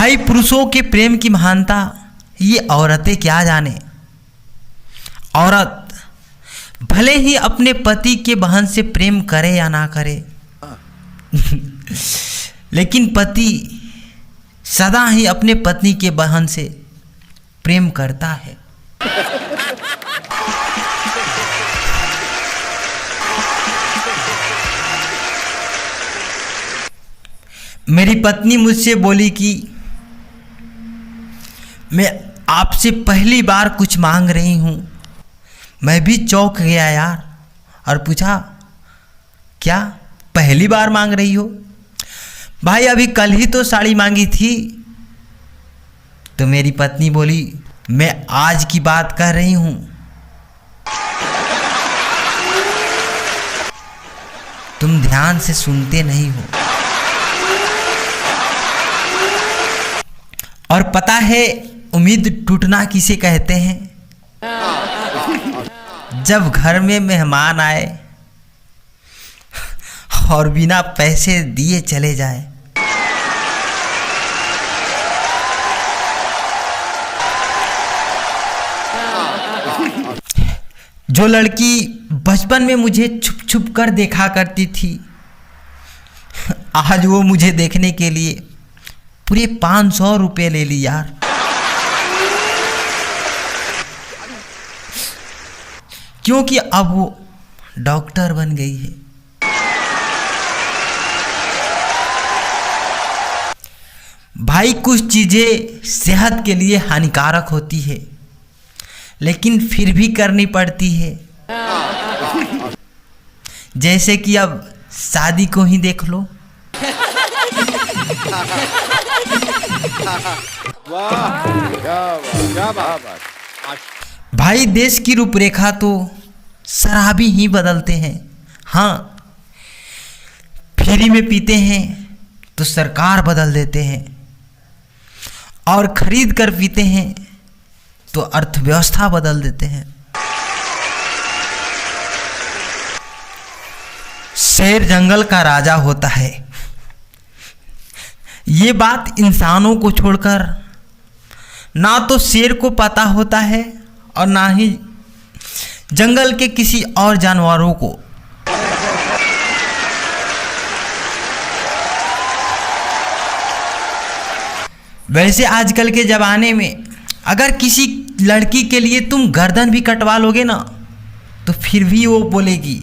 भाई पुरुषों के प्रेम की महानता ये औरतें क्या जाने। औरत भले ही अपने पति के बहन से प्रेम करे या ना करे लेकिन पति सदा ही अपने पत्नी के बहन से प्रेम करता है। मेरी पत्नी मुझसे बोली कि मैं आपसे पहली बार कुछ मांग रही हूँ। मैं भी चौंक गया यार और पूछा क्या पहली बार मांग रही हो? भाई अभी कल ही तो साड़ी मांगी थी। तो मेरी पत्नी बोली मैं आज की बात कर रही हूँ। तुम ध्यान से सुनते नहीं हो। और पता है उम्मीद टूटना किसे कहते हैं? जब घर में मेहमान आए और बिना पैसे दिए चले जाए। जो लड़की बचपन में मुझे छुप छुप कर देखा करती थी, आज वो मुझे देखने के लिए पूरे 500 रुपये ले ली यार। क्योंकि अब वो डॉक्टर बन गई है। भाई कुछ चीजें सेहत के लिए हानिकारक होती है लेकिन फिर भी करनी पड़ती है। जैसे कि अब शादी को ही देख लो। भाई देश की रूपरेखा तो शराबी ही बदलते हैं। हाँ, फ्री में पीते हैं तो सरकार बदल देते हैं और खरीद कर पीते हैं तो अर्थव्यवस्था बदल देते हैं। शेर जंगल का राजा होता है, ये बात इंसानों को छोड़कर ना तो शेर को पता होता है और ना ही जंगल के किसी और जानवरों को। वैसे आजकल के ज़माने में अगर किसी लड़की के लिए तुम गर्दन भी कटवा लोगे ना तो फिर भी वो बोलेगी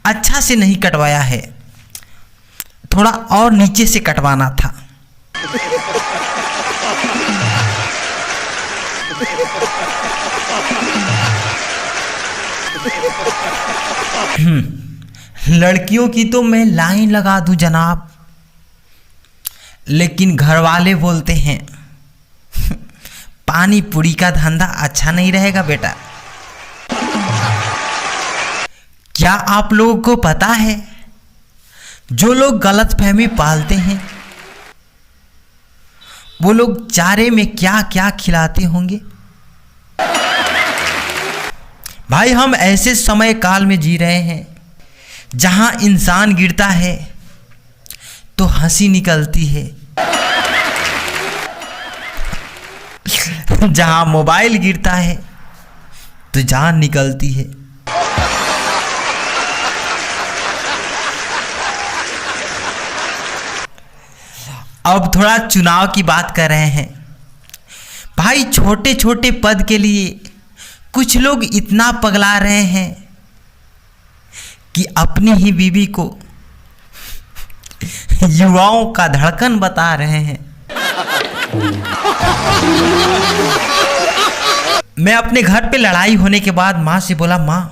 अच्छा से नहीं कटवाया है, थोड़ा और नीचे से कटवाना था। लड़कियों की तो मैं लाइन लगा दूं जनाब, लेकिन घर वाले बोलते हैं पानी पूरी का धंधा अच्छा नहीं रहेगा बेटा। क्या आप लोगों को पता है जो लोग गलतफहमी पालते हैं वो लोग चारे में क्या क्या खिलाते होंगे? भाई हम ऐसे समय काल में जी रहे हैं जहां इंसान गिरता है तो हंसी निकलती है, जहां मोबाइल गिरता है तो जान निकलती है। अब थोड़ा चुनाव की बात कर रहे हैं। भाई छोटे छोटे पद के लिए कुछ लोग इतना पगला रहे हैं कि अपनी ही बीवी को युवाओं का धड़कन बता रहे हैं। मैं अपने घर पे लड़ाई होने के बाद माँ से बोला माँ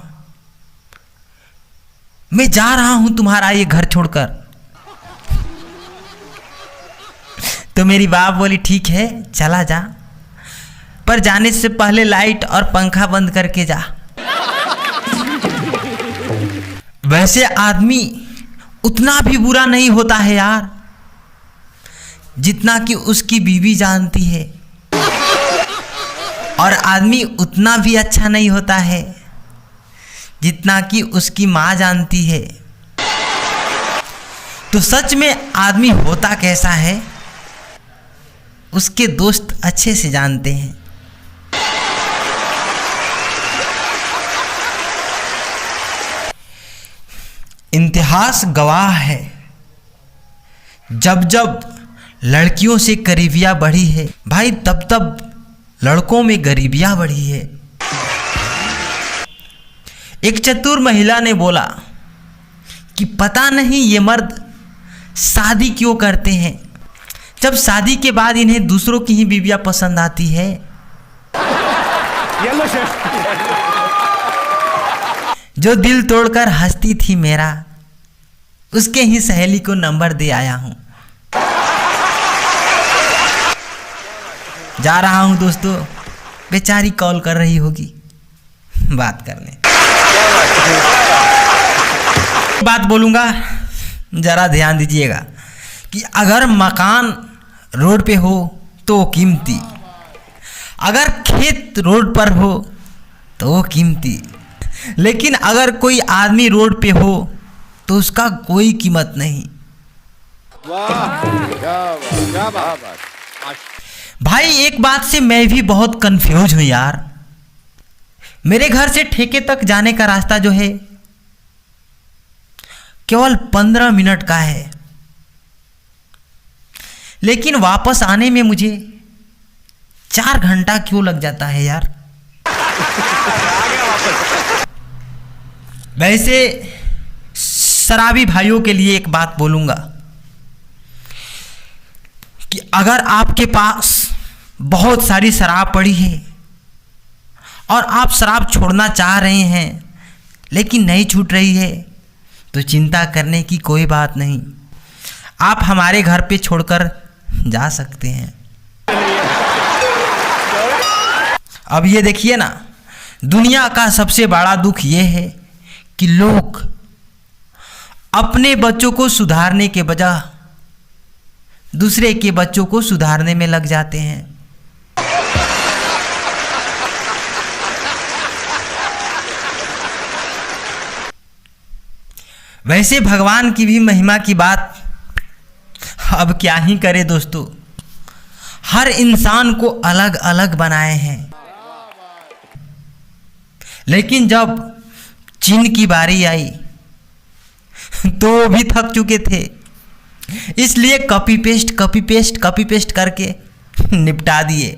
मैं जा रहा हूं तुम्हारा ये घर छोड़कर। तो मेरी बाप बोली ठीक है चला जा, पर जाने से पहले लाइट और पंखा बंद करके जा। वैसे आदमी उतना भी बुरा नहीं होता है यार जितना कि उसकी बीवी जानती है, और आदमी उतना भी अच्छा नहीं होता है जितना कि उसकी माँ जानती है। तो सच में आदमी होता कैसा है उसके दोस्त अच्छे से जानते हैं। इतिहास गवाह है, जब जब लड़कियों से करीबियाँ बढ़ी है भाई, तब तब लड़कों में गरीबियाँ बढ़ी है। एक चतुर महिला ने बोला कि पता नहीं ये मर्द शादी क्यों करते हैं, जब शादी के बाद इन्हें दूसरों की ही बीवियाँ पसंद आती है। जो दिल तोड़कर हंसती थी मेरा, उसके ही सहेली को नंबर दे आया हूं। जा रहा हूं दोस्तों, बेचारी कॉल कर रही होगी, बात करने। बात बोलूंगा, जरा ध्यान दीजिएगा कि अगर मकान रोड पे हो तो कीमती, अगर खेत रोड पर हो तो कीमती, लेकिन अगर कोई आदमी रोड पे हो तो उसका कोई कीमत नहीं। क्या बात। भाई एक बात से मैं भी बहुत कंफ्यूज हूं यार। मेरे घर से ठेके तक जाने का रास्ता जो है केवल 15 मिनट का है, लेकिन वापस आने में मुझे 4 घंटा क्यों लग जाता है यार। वैसे शराबी भाइयों के लिए एक बात बोलूंगा कि अगर आपके पास बहुत सारी शराब पड़ी है और आप शराब छोड़ना चाह रहे हैं लेकिन नहीं छूट रही है, तो चिंता करने की कोई बात नहीं, आप हमारे घर पे छोड़कर जा सकते हैं। अब ये देखिए ना, दुनिया का सबसे बड़ा दुख ये है कि लोग अपने बच्चों को सुधारने के बजाय दूसरे के बच्चों को सुधारने में लग जाते हैं। वैसे भगवान की भी महिमा की बात अब क्या ही करे दोस्तों, हर इंसान को अलग अलग बनाए हैं, लेकिन जब चीन की बारी आई तो वो भी थक चुके थे, इसलिए कॉपी पेस्ट करके निपटा दिए।